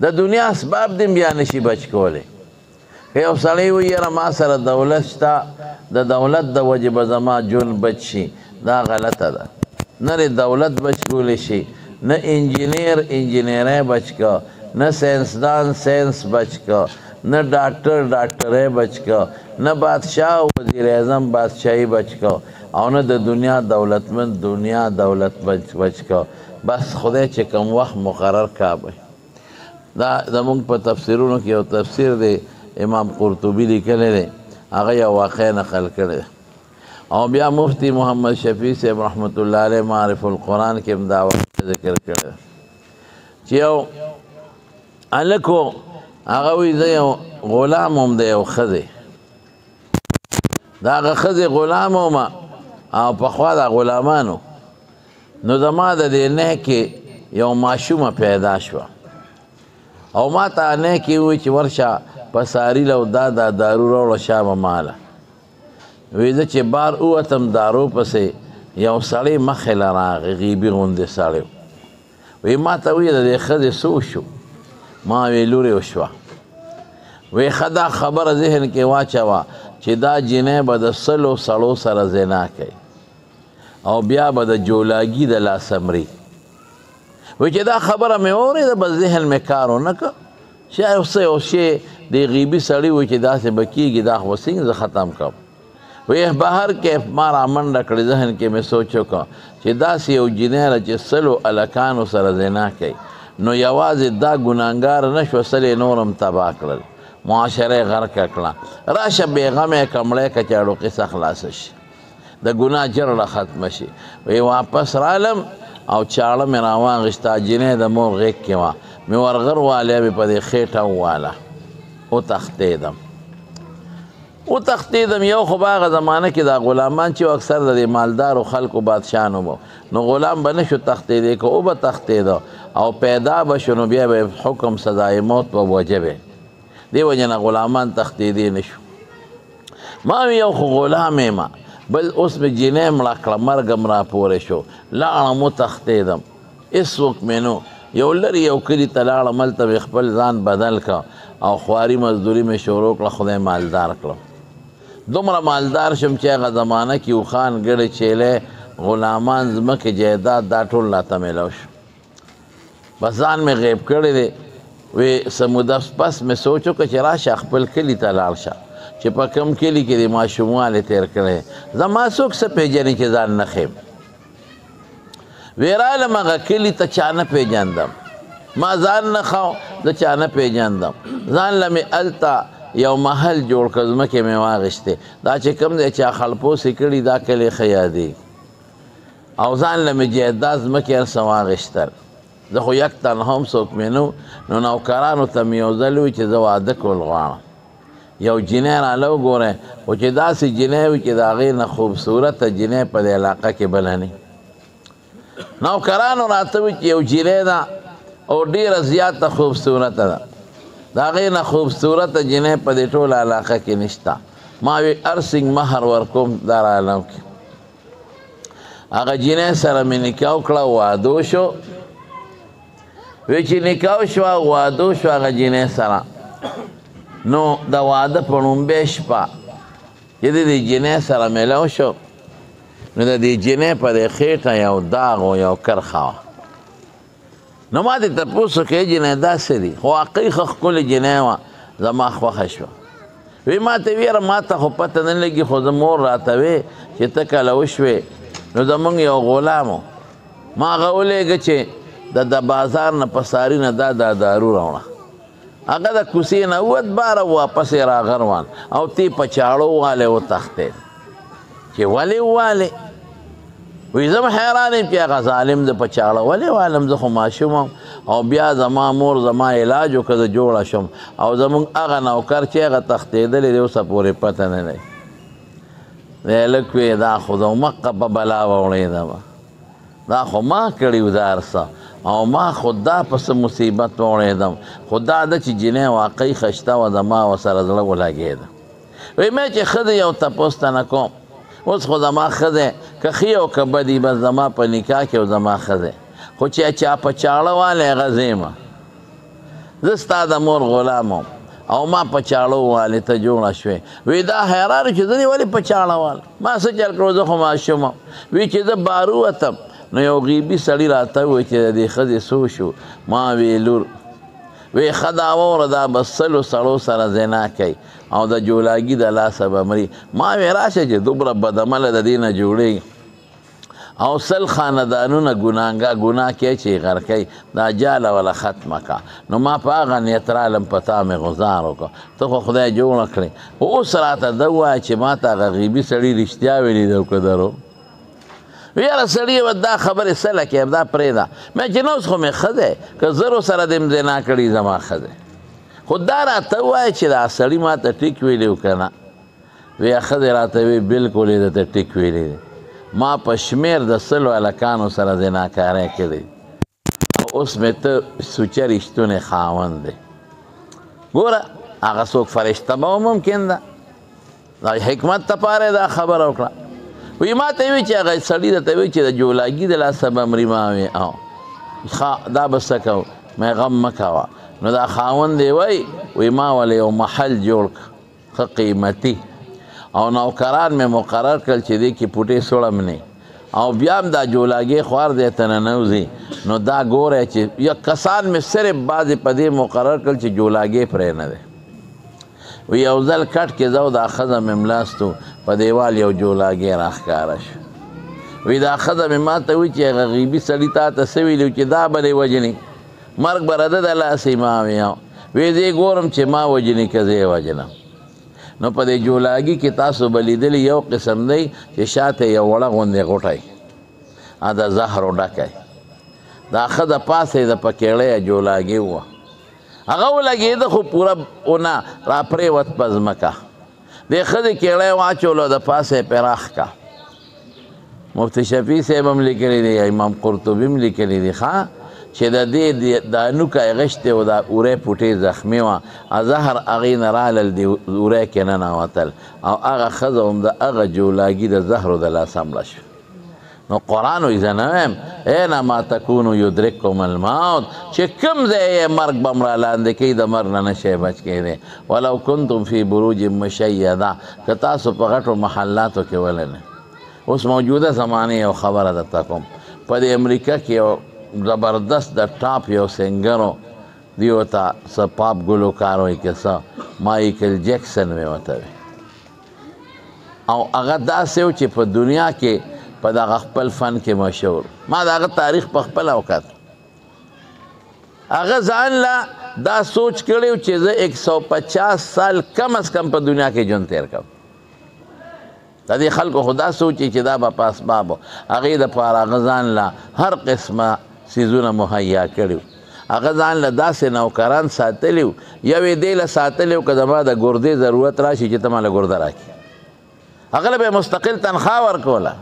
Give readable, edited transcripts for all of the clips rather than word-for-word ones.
د دنیا اسباب دې بیا نشي بچ کولی که یو سړی وایي یاره ما سره دولت شته د دولت د وجې به زما ژوند بچ شي دا غلطه ده نه د دولت بچ کولی شي نه انجینیر انجینیری بچ که نه ساینسدان ساینس بچ که نه ډاکټر ډاکټرۍ بچ که نه بادشاه وزیر اعظم بادشاهي بچ که او نه د دنیا دولتمند دنیا دولت بچ که بس خدای چې کوم وخت مقرر کا به دا زمونږ په تفسیرونو کې یو تفسیر دی امام قرطبي لیکلی دی هغه یو واقع نقل کړی او بیا مفتی محمد شفیع صاحب رحمت الله علیه معرف القرآن کې هم دا واقع ذکر کړی چې یو هلک و هغه وایي زه یو غلام وم د یو ښځې د هغه ښځې غلام وم او پخوا د غلامانو نو زما د دې نه کې یو ماشومه پیدا شوه او ما ته نه کې ووایي چې ورشه په ساري لو دا دارو راوړه شابه ماله وایي زه چې بار ووتم دارو پسې یو سړی مخې له راغی غیبي غوندې سړی وایي ما ته وایي د دې ښځې څه وشو ما وی لورې وشوه وی ښه دا خبره ذهن کې واچوه چې دا جنۍ به د سلو سړو سره زنا کوي او بیا به د جولاګي د لاسه مري وی چې دا خبره مې واورېده بس ذهن مې کار ونه کړ چې یو شی د غیبي سړي وی چې داسې به کېږي دا خو څنګه زه ختم کړم وی بهر کې ما رامنډه کړې ذهن کې مې سوچ وکړه چې داسې یو جنۍ ده چې سلو هلکانو سره زنا کوي نو یوازې دا ګناهګار نه شوه سلې نور هم تباه کړل معاشره غرقه کړه راشه بېغمه کمړی که چاړو قصه خلاصه شي د ګناه جرړه ختمه شي وی واپس رالم او چاړه مې راواغېسته جنۍ د مور غېږ کې وه مې ورغر والیا مې په دې خېټه وواله وتښتېدم یو خو په هغه زمانه کې دا غلامان چې اکثر د دې مالدارو خلکو بادشاهانو به نو غلام به نه شو تښتېدی که او به تښتېده او پیدا به شو نو بیا به حکم سزای موت به وجبې دې وجې نه غلامان تښتېدی نه شو ما وی یو خو غلام یم بل اوس مې جنۍ مړه کړه مرګ هم راپورې شو لاړم وتښتېدم هېڅوک مې نو یو لرې یو کلي ته لاړم هلته مې خپل ځان بدل کړه او خواري مزدوري مې شروع کړه خدای مالدار کړم دومره مالدار شم چې هغه زمانه کې اوښان ګړې چیلې غلامان ځمکې جایداد دا ټول راته میلاو شو بس ځان مې غیب کړی دی وی څه موده پس مې سوچ وکړه چې راشه خپل کلي ته لاړ شه چې په کوم کلي کې د ماشوموالی تېر کړی زما څوک څه پېژني چې ځان نه ښیم وی رالم هغه کلي ته چا نه پېژندم ما ځان نه ښو زه چا نه پېژندم ځان له مې هلته یو محل جوړ کړ ځمکې مې واغېستې دا چې کوم دی چا خلپوسې کړي دا کلی ښه یادېږي او ځان له مې جایداد ځمکې هر څه واغېستل زه خو یک تنها هم څوک مې نو نوکرانو ته مې یو ځل وي چې زه واده کول غواړم یو جنۍ راله وګورئ خو چې داسې جنۍ وي چې د هغې نه خوبصورته جنۍ په دې علاقه کې بله نه نوکرانو راته وي چې یو جنۍ ده او ډېره زیاته خوبصورته ده د هغې نه خوبصورته جنۍ په دې ټوله علاقه کې نشته ما وی هر سنګ مهر ورکوم دا عالم کې هغه جنۍ سره مې نکاح وکړه واده شو وی چې نکاح شوه واده شو هغه جنۍ سره نو د واده په لومبۍ شپه چې د دې جنۍ سره میلاو شو نو د دې جنۍ په دې خېټه یو داغ و یو کرښه وه نو ما دې تپوس وکړې جنۍ داسې دي خو واقعي ښه ښکلې جنۍ وه زما خوښه شوه وی ما ته ویره ما ته خو پته نه لګي خو زه مور راته وې چې ته کله وشوې نو زمونږ یو غلام و ما هغه ولېږه چې د بازار نه په ساري نه دا دارو راوړه هغه د کوڅې نه ووت باره واپس یې راغروان او تی په چاړو والی وتښتېد چې ولې ووالې وی زه هم حیران یم چې هغه ظالم زه په چاړه ولې والم زه خو ماشوم او بیا زما مور زما علاج وکړه زه جوړه شم او زمونږ هغه نوکر چې هغه تښتېدلی دی اوسه پورې پته نه لري دی هلک وی دا خو زه مقه په بلا وړېدمه دا خو ما کړي و دا هر څه او ما خود دا پس مصیبت وړېدم خو دا ده چې جنۍ واقعي ښشته وه زما ورسره زړه ولګېده وی مې چې ښه دی یو تپوس ته نه کوم اوس خو زما ښه دی که ښي او که بدي بس زما په نکاح کې او زما ښه دی خو چې چا په چاړه والی هغه زه یمه زه ستا د مور غلام وم او ما په چاړو والې ته جوړه شوې. وی دا حیران چې زه دې ولې په چاړه وال ما څه چل کړو زه خو ماشوم وم. وی چې زه بارو وتم نو یو غیبي سړي راته وویل چې د دې ښځې څه شو. ما وی لور وی ښه دا واوره دا به سلو سړو سره زنا کوي او د جولاګي د لاسه به مري. ما وی راشه چې دومره بدعمله د دې نه جوړېږي او سل خاندانونه ګناه کوي چې یې غر کوي دا جاله وله ختمه که. نو ما په هغه نیت رالم په تا مې غزار وکړه ته خو خدای جوړه کړې. اوس راته ده ووایه چې ما ته هغه غیبي سړي رښتیا ویلي ده او که درو. یاره سړي به دا خبرې څه لکې دا پرېږده. مې چې نو اوس خو مې ښه دی که زرو سره دې م زنا کړي زما ښه دی خو دا راته ووایه چې دا سړي ما ته ټیک ویلی و که نه. وی ښه دی راته وی بلکل یې درته ټیک ویلی دی. ما په شمیر د سلو هلکانو سره زناکاری کړی اوس مې ته سوچه رښتونې خاوند دی. ګوره هغه څوک فرشته به ممکن ده دا حکمت دپاره دا خبره وکړه. وی ما ته وی چې هغه سړي درته وی چې د جولاګي د لاسه به مري. ما وی دا به څه کوو مې غم مه کوه. نو دا خاوند دی وی ما ولې یو محل جوړ ښه قیمتي او نوکران مې مقرر کړل چې دې کې پوټې سوړم نه او بیا هم دا جولاګې خوار دی ته ننوځي. نو دا ګوره چې یا کسان مې صرف بعضې په دې مقرر کړل چې جولاګې پرې نه دی. وی یو ځل کټ کې زه او دا ښځه مې ملاستو په دیوال یو جولاګې راښکاره شو. وی دا ښځه مې ما ته وایي چې هغه غیبي سړي تا ته څه ویلي چې دا به دې وژني مرګ به رده د لاسې. ما وی زه ګورم چې ما وژني که زه یې وژنم. نو په دې جولاګي کې تاسو به لیدلي یو قسم دی چې شاته یو وړه غوندې غوټی د زهرو ډکی دا ښه د پاسه د پکېړی جولاګي وه هغه ولګېده خو پوره ونه راپرېوت په ځمکه. دې ښځې کېړی واچولو د پاسه یې پراخ کا. مفتي شفیع صاحب هم لیکلی دی امام قرطبي هم لیکلی دی ښه چې د دې دا نوکه یې غشتې و دا اوری پوټې زخمي وه زهر هغې نه رالل دې اوری کې ننوتل او هغه ښځه هم د هغه جولاګي د زهرو د لاسه مړه شوه. نو قرآن وایي زه نه وایم اینما تکونو یدرککم الموت چې کوم ځای یې مرګ به م رالاندې کوي د مرګ نه نشئ بچ کیدی. ولو کنتم فی بروج مشیده که تاسو په غټو محلاتو کې ولې نه. اوس موجوده زمانې یو خبره درته کوم په دې امریکا کې یو زبردست د ټاپ یو سنګرو دیو ته څه پاپ ګلوکار وایي که څه مایکل جیکسن مې ورته وی او هغه داسې و چې په دنیا کې په دغه خپل فن کې مشهور. ما د هغه تاریخ په خپله وکت هغه ځان له دا سوچ کړی چې زه 150 سال کم از کم په دنیا کې ژوند تیر کړم. د دې خلکو خو دا سوچي چې دا به په اسبابو هغې دپاره هغه ځان له هر قسمه څیزونه مهیا کړي. هغه ځان له داسې نوکران ساتلي وو یو یې دې له ساتلي وو که زما د ګردې ضرورت راشي چې ته ما له ګرده راکړي. هغه له به یې مستقل تنخوا ورکوله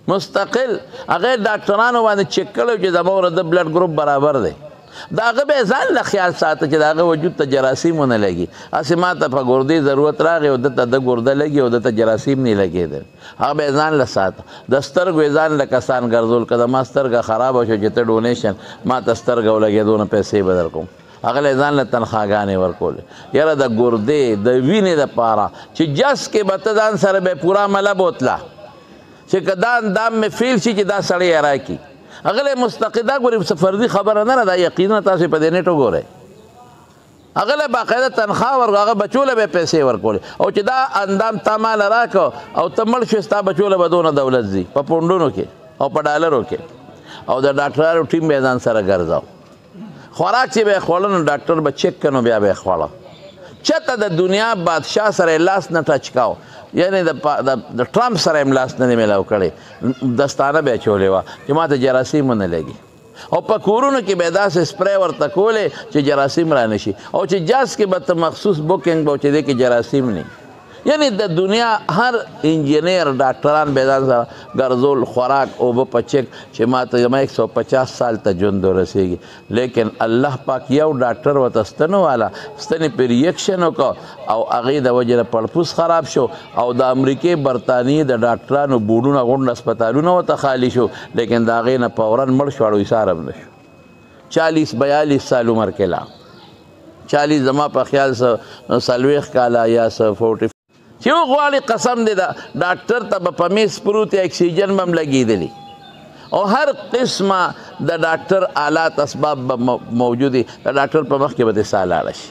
مستقل. هغه ډاکټرانو باندې چک کړی چې زما ور د بلډ ګروپ برابر دی. د هغه به یې ځان له خیال ساته چې د هغه وجود ته جراثیم ونه لګي. هسې ما ته په ګردې ضرورت راغی او دته د ګرده لګي او دته جراثیم نه لګېدل. هغه به یې ځان له ساته. د سترګو یې ځان له کسان ګرځول که زما سترګه خرابه شو چې ته ډونیشن ما ته سترګه ولګېدونه پیسې به در کوم. هغه له ځان له تنخواګانې ورکولې. یاره د ګردې د وینې دپاره چې جس کې به ته ځان سره به پوره عمله بوتله چې که دا اندام مې فیل شي چې دا سړی یې راکړي. هغه له مستقده ګورې څه فردي خبره نه ده دا یقینا تاسو په دې نیټ وګورئ. هغه له باقاعده تنخوا ورکړه هغه بچو له به یې پیسې ورکولې او چې دا اندام تا ماله راکړه او ته مړ شوې ستا بچو له به دونه دولت ځي په پونډونو کې او په ډالرو کې او د ډاکټرانو ټیم به یې ځان سره ګرځاو. خوراک چې به یې خوړه نو ډاکټر به چک کړه نو بیا به یې خوړه. چېرته د دنیا بادشاه سره یې لاس نه ټچ کاو یعنې د ټرمپ سره یې لاس نه دی میلاو کړی دستانه به یې اچولې وه چې ما ته جراثیم ونه لګي او په کورونو کې به یې داسې سپری ورته کولې چې جراثیم را نه شي او چې جاز کې به ته مخصوص بوکینګ به چې دې کې جراثیم نه یعنی د دنیا هر انجینیر ډاکټران به ځان سره ګرځول خوراک اوبه په چک چې ما ته زما 150 سال ته ژوند ورسېږي. لیکن الله پاک یو ډاکټر ورته ستنو والا ستنې پې ریاکشن وکړه او هغې د وجې نه پړپوس خراب شو او د امریکې برطانیې د ډاکټرانو بورډونه غونډ هسپتالونه ورته خالي شو لیکن د هغې نه فوراً مړ شو اړو ایسار هم نه شو. 40-42 سال عمر کې لا 40 زما په خیال سه 40 کاله یا سه 40 چې وغواړي قسم دی دا ډاکټر ته به په میز پروت اکسیجن به هم لګېدلی او هر قسمه د ډاکټر آلات اسباب به موجود دي د ډاکټر په مخ کې به دې ساه لاړه شي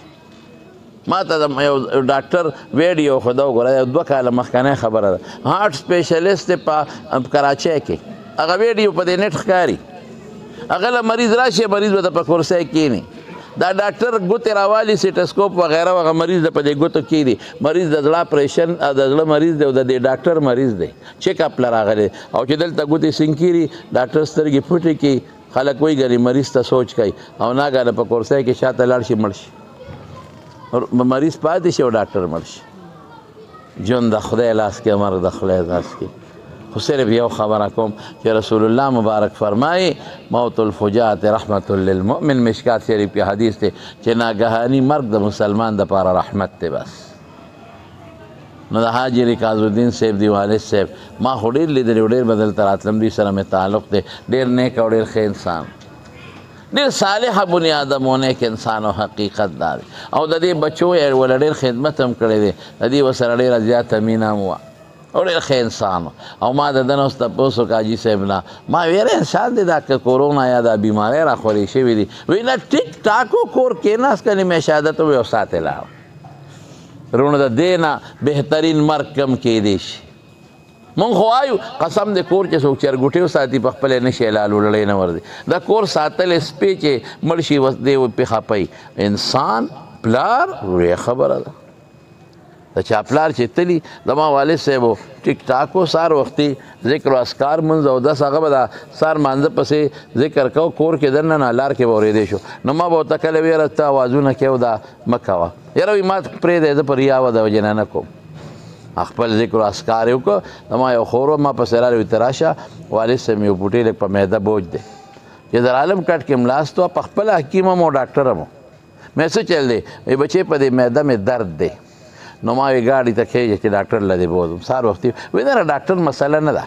ما ته یو ډاکټر ویډیو خو دا وګوره یو 2 کاله مخکنۍ خبره ده هارټ سپیشلیسټ دی په کراچۍ کې هغه ویډیو په دې نیټ ښکاري هغه له مریض راشي مریض به د په کرسۍ کښېني دا ډاکټر ګوتې راوالي سیټسکوپ وغیره هغه مریض د په دې ګوتو کښېږدي مریض د زړه اپریشن د زړه مریض دی او د دې ډاکټر مریض دی چیک اپ له راغلی او چې دلته ګوتې سینکېري ډاکټر سترګې پټې کړي خلک وایي ګنې مریض ته سوچ کوي او ناګهانه په کرسۍ کې شاته لاړ شي مړ شي مریض پاتې شي او ډاکټر مړ شي ژوند د خدای لاس کې مرګ د خدای لاس کې خو صرف یو خبره کوم چې رسول الله مبارک فرمایي موت الفجاعت رحمت للمؤمن مشکات شریف کې حدیث دی چې ناګهاني مرګ د مسلمان دپاره رحمت دی بس نو د حاجي ریکاظ الدین صاحب دی والد صاحب ما خو ډېر لیدلی و ډېر به دلته راتلم دوی سره مې تعلق دی ډېر نیک او ډېر ښه انسان ډېر صالحه بني آدم و نیک انسان او حقیقت دا دی او د دې بچو یې وله ډېر خدمت هم کړی دی د دې ورسره ډېره زیاته مینه هم وه او ډېر ښه انسان او ما د ده نه اوس تپوس وکړه حاجي صاحب نه ما ویره انسان دی دا که کورونا یا دا بیماری راخورې شوي دي وایي نه ټیک ټاک و کور کېناست کنې مې شهادت ووایي او ساتې لاړ رونه د دې نه بهترین مرګ کم کېدی شي مونږ خو وایو قسم د کور چې څوک چرګوټې وساتي په خپله نه شي لالو لړۍ نه ورځي د کور ساتل سپې چې مړ شي دی پې خپوي انسان پلار لویه خبره ده د چا پلار چې تلي زما والد صاحب ټیک ټاک و سار وختي ذکر و اسکار منځ او دس هغه به دا سار مانځه پسې ذکر کو کور کې دننه لار کې به اورېدی شو نو ما به ورته کله ویره ته اوازونه کوي او دا مه کوه یاره وایي ما پرېږدی زه په ریا وه د وجې نه کوم خپل ذکر و اسکار یې وکړه زما یو خور وه ما پسې راغلی ته راشه والد صاحب مې یو بوټی لږ په معده بوج دی چې درعالم کټ کې ملاست وه په خپله حکیم هم او ډاکټر هم مې څه چل دی وایي بچې په دې معده مې درد دی نو ما وی ګاډي ته کېږي چې ډاکټر له دې بوځم سهار وختي وایي نه ډاکټر مسله نه ده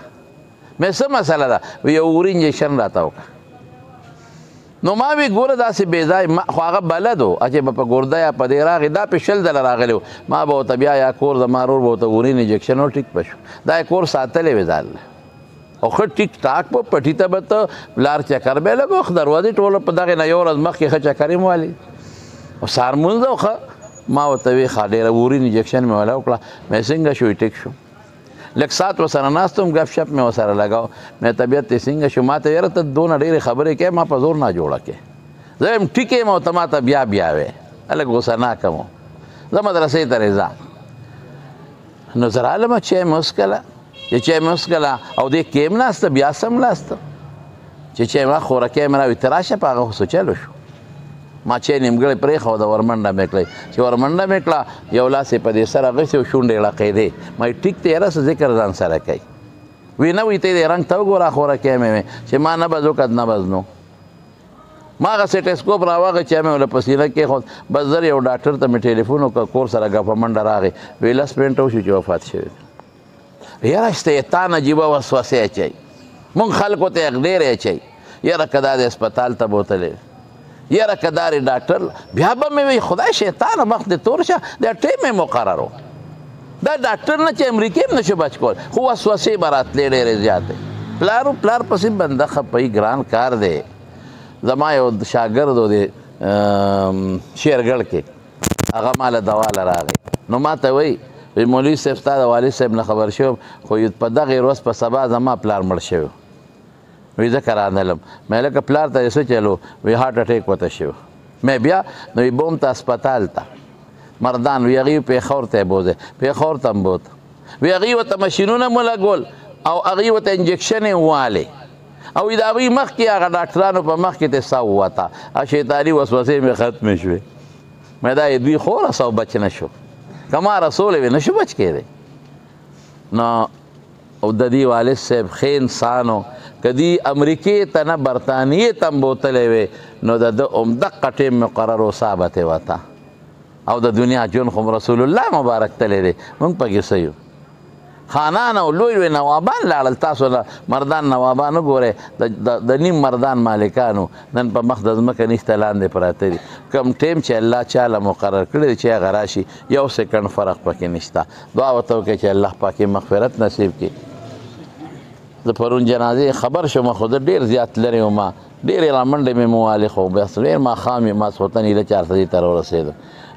مې څه مسله ده وی یو اوري انجکشن راته وکړه نو ما وی ګوره داسې بې ځای خو هغه بلد و چې به په ګرده یا په دې راغی دا پې 20 ځله راغلی و ما به ورته بیا یا کور زما ورور به ورته اورین انجکشن و ټیک به شو دا یې کور ساتلی وې ځان او ښه ټیک ټاک به پټي ته به ته لار چکر به یې لګو دروازې ټوله په دغې نه یو ورځ مخکې ښه چکر یې والي او سهار مونځ او ښه ما ورته وی ښه ډېره اورین انجکشن مې وله وکړه مې څنګه شو ټیک شو لږ ساعت ورسره ناست وم ګپ شپ مې ورسره لګاو مې طبیعت یې څنګه شو ما ته یاره ته دونه ډېرې خبرې کوې ما په زور نه جوړه کې زه یم ټیک یم او ته ما ته بیا بیا وې هلک غوسه ناکه مو زه مدرسې ته رضا نو زه رالمه چای مې وڅښله چې چای مې وڅښله او دې کې م ناسته بیا سم لاسته چې چای ما خورکۍ مې راوي ته راشه په هغه خو سوچلو شو ما چای نیمګړی پرېښوده ورمنډه مې کړی چې ورمنډه مې کړه یو لاس یې په دې سره اخیستې او شونډې یې لقېدې ما وایي ټیک دی یاره څه ذکر ځان سره کوي وی نه وایي ته یې دې رنګ ته وګوره خورکۍ مې وې چې ما نبض وکړ نبض نو ما هغه سیټسکوپ راواغی چې مې ولې په سینه کېښود بس زر یو ډاکټر ته مې ټلیفون وکړ کور سره ګپه منډه راغی وی 10 منټه وشو چې وفات شوی یاره شیطان عجیبه وسوسې اچوي مونږ خلکو ته ډېرې اچوي یاره که دا د اسپتال ته بوتلی یاره که دا ډاکټر بیا به مې وایي خدای شیطانه مخ دې تور شه دا ټیم یې مقرر و دا ډاکټر نه چې امریکې هم نشو بچ کول خو وسوسې به راتلې ډېرې زیاتې پلار پسې بنده خپوي ګران کار دی زما یو شاګرد و د شیرګړ کې هغه ماله دوا له راغی نو ما ته وایي مولوي صاحب ستا د والد صاحب نه خبر شوم خو په دغې ورځ په سبا زما پلار مړ شوی وی ځکه رانلم مې لکه پلار ته یې څه چلو وی هارټ اټیک ورته شوی مې بیا نو وی بوم ته اسپتال ته مردان وی هغې پېښور ته یې بوځی پېښور ته هم بوت وی هغې ورته مشینونه مو لګول او هغې ورته انجکشن یې والې او د هغوی مخکې هغه ډاکټرانو په مخکې ته سا ووته شیطاني وسوسې مې ختمې شوې مې دا یې دوی خو رسو بچ نه شو که ما رسولی وی نه شو بچ کېدی نو او د دې والد صاحب ښه انسان و که دی امریکې ته نه برطانیې ته هم بوتلی وې نو د ده همدقه ټیم مقرر و سا به ترې وته او د دنیا ژوند خو رسول الله مبارک تلی دی مونږ پکې څه یو خانان او لوی لوی نوابان لاړل. تاسو مردان نوابان وګورئ، د نیم مردان مالکانو نن په مخ د ځمکه نښته لاندې پراته دي. کوم ټیم چې الله چاله مقرر کړی دی چې هغه راشي، یو سکنډ فرق پکې نشته. دعا ورته وکړئ چې الله پاک مغفرت نصیب کړي. د پرون جنازې خبر شوم، خو زه ډېر زیات لرې وم، ډېرې رامنډې مې موالې خو بس ډېر ماښام یې ماسخوتن ایله 4 بجې ته راورسېدم.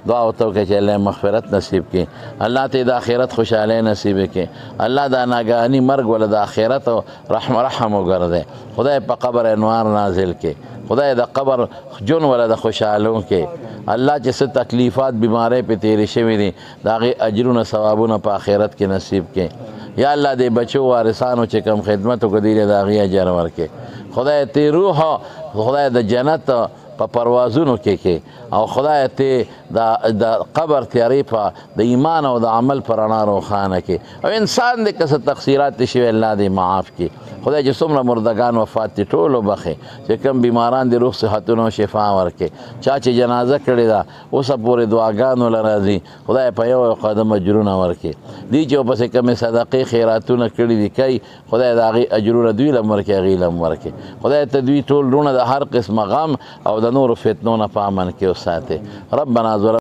دعا ورته وکړئ چې الله مغفرت نصیب کړي، الله ته د آخرت خوشحالۍ نصیب کړي، الله دا ناګهاني مرګ وله د آخرت رحم وګرځي، خدای په قبر انوار نازل کړي، خدای د قبر جون وله د خوشحالو کړي، الله چې څه تکلیفات بیماری پې تېرې شوي دي د هغې اجرونه ثوابونه په آخرت کې نصیب کړي. یا الله د بچو وارثانو چې کوم خدمت وکړي دی د هغې اجر ورکړي. خدای ته روح خدای د جنت په پروازونو کې او خدای ته د قبر تیارې په د ایمان او د عمل په رڼا روښانه کې، او انسان دې که څه تقصیرات شوي الله دې معاف کړي. خدای چې څومره مردگان وفات دي ټول وبخې، چې کوم بیماران دې روغ صحتونه او شفا ورکړي. چا چې جنازه کړې ده اوسه پورې دعاګانو له راځي، خدای په یو قدم اجرونه ورکړي. دي چې ورپسې کومې صدقې خیراتونه کړي دي کوي، خدای د هغې اجرونه دوی له هم ورکړي، هغې له هم ورکړي. خدای ته دوی ټول رونه د هر قسمه غم او د نورو فتنو نه په امن کې وساتي. ربنا ظلمنا